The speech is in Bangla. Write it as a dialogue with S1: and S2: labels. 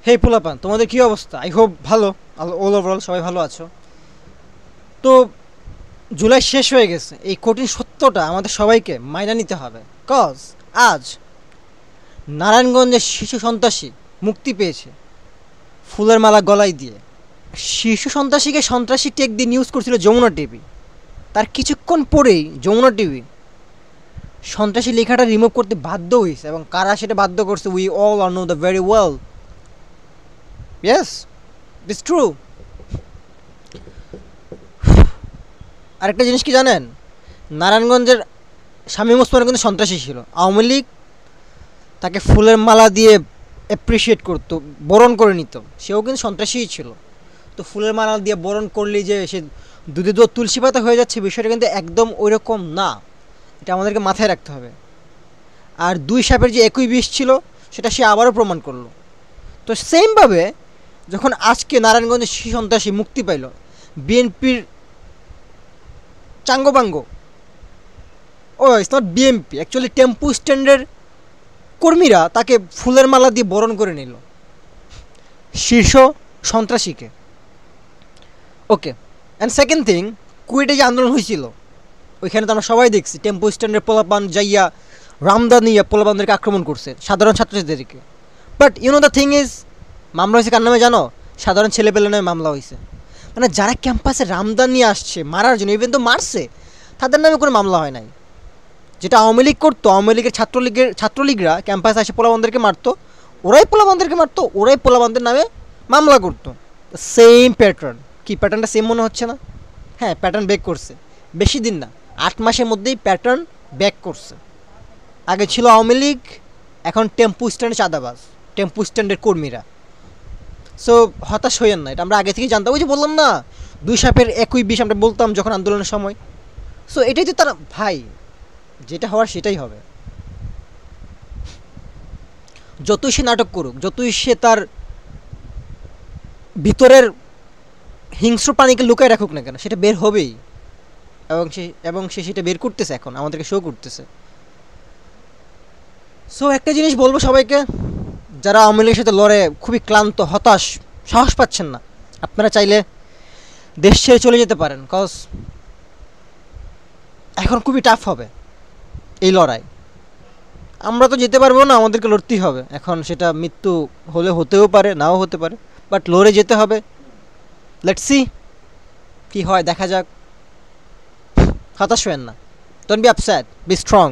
S1: হেই পোলাপান, তোমাদের কি অবস্থা? আই হোপ ভালো। অল ওভারঅল সবাই ভালো আছো তো। জুলাই শেষ হয়ে গেছে, এই কঠিন সত্যটা আমাদের সবাইকে মাইনা নিতে হবে। কজ আজ নারায়ণগঞ্জের শিশু সন্ত্রাসী মুক্তি পেয়েছে ফুলের মালা গলায় দিয়ে। শিশু সন্ত্রাসীকে সন্ত্রাসী টেক দিয়ে নিউজ করছিল যমুনা টিভি। তার কিছুক্ষণ পরেই যমুনা টিভি সন্ত্রাসী লেখাটা রিমুভ করতে বাধ্য হয়েছে, এবং কারা সেটা বাধ্য করছে we all are know the very well. Yes, it's true. আরেকটা জিনিস কি জানেন? নারায়ণগঞ্জের শামীম ওসমান কিন্তু সন্ত্রাসী ছিল। আওয়ামী লীগ তাকে ফুলের মালা দিয়ে অ্যাপ্রিসিয়েট করতো, বরণ করে নিত। সেও কিন্তু সন্ত্রাসীই ছিল। তো ফুলের মালা দিয়ে বরণ করলেই যে সে দুধে দুধ তুলসী পাতা হয়ে যাচ্ছে, বিষয়টা কিন্তু একদম ওই রকম না। এটা আমাদেরকে মাথায় রাখতে হবে। আর দুই সাপের যে একই বিষ ছিল সেটা সে আবারও প্রমাণ করলো। তো সেমভাবে যখন আজকে নারায়ণগঞ্জের শিশু সন্ত্রাসী মুক্তি পাইল, বিএনপির চাঙ্গবাঙ্গ, ও ইটস নট বিএমপি, অ্যাকচুয়ালি টেম্পু স্ট্যান্ডের কর্মীরা তাকে ফুলের মালা দিয়ে বরণ করে নিল শীর্ষ সন্ত্রাসীকে। ওকে, অ্যান্ড সেকেন্ড থিং, কুয়েটে যে আন্দোলন হয়েছিল ওইখানে তো আমরা সবাই দেখছি টেম্পু স্ট্যান্ডের পোলাপান যাইয়া রামদা নিয়ে পোলাপানদেরকে আক্রমণ করছে, সাধারণ ছাত্রছাত্রীদেরকে। But you know the thing is, মামলা হয়েছে কার নামে জানো? সাধারণ ছেলেপেলে নামে মামলা হয়েছে। মানে যারা ক্যাম্পাসে রামদা নিয়ে আসছে মারার জন্য, ইভেন তো মারছে, তাদের নামে কোনো মামলা হয় নাই। যেটা আওয়ামী লীগ করতো, আওয়ামী লীগের ছাত্রলীগরা ক্যাম্পাসে এসে পোলাবন্ধদেরকে মারতো, ওরাই পোলাবন্ধদেরকে মারতো, ওরাই পোলাবন্ধের নামে মামলা করতো। Same pattern. কি প্যাটার্নটা সেম মনে হচ্ছে না? হ্যাঁ, প্যাটার্ন ব্যাক করছে। বেশি দিন না, 8 মাসের মধ্যেই প্যাটার্ন ব্যাক করছে। আগে ছিল আওয়ামী লীগ, এখন টেম্পু স্ট্যান্ডে চাঁদাবাজ, টেম্পু স্ট্যান্ডের কর্মীরা। সো হতাশ হইয়েন না, এটা আমরা আগে থেকেই জানতাম। ওই যে বললাম না, দুই সাপের একই বিষ, আমরা বলতাম যখন আন্দোলনের সময়। সো এটাই তো তারা, ভাই, যেটা হওয়ার সেটাই হবে। যতই সে নাটক করুক, যতই সে তার ভিতরের হিংস্র প্রাণীকে লুকায় রাখুক না কেন, সেটা বের হবেই। এবং সে সেটা বের করতেছে, এখন আমাদেরকে শো করতেছে। সো একটা জিনিস বলবো সবাইকে, যারা আওয়ামী লীগের সাথে লড়ে খুবই ক্লান্ত, হতাশ, সাহস পাচ্ছেন না, আপনারা চাইলে দেশ ছেড়ে চলে যেতে পারেন। কজ এখন খুবই টাফ হবে এই লড়াই। আমরা তো যেতে পারবো না, আমাদেরকে লড়তেই হবে। এখন সেটা মৃত্যু হলে হতেও পারে, নাও হতে পারে, বাট লড়ে যেতে হবে। লেটস সি কি হয়, দেখা যাক। হতাশ হবেন না, don't be upset, be strong.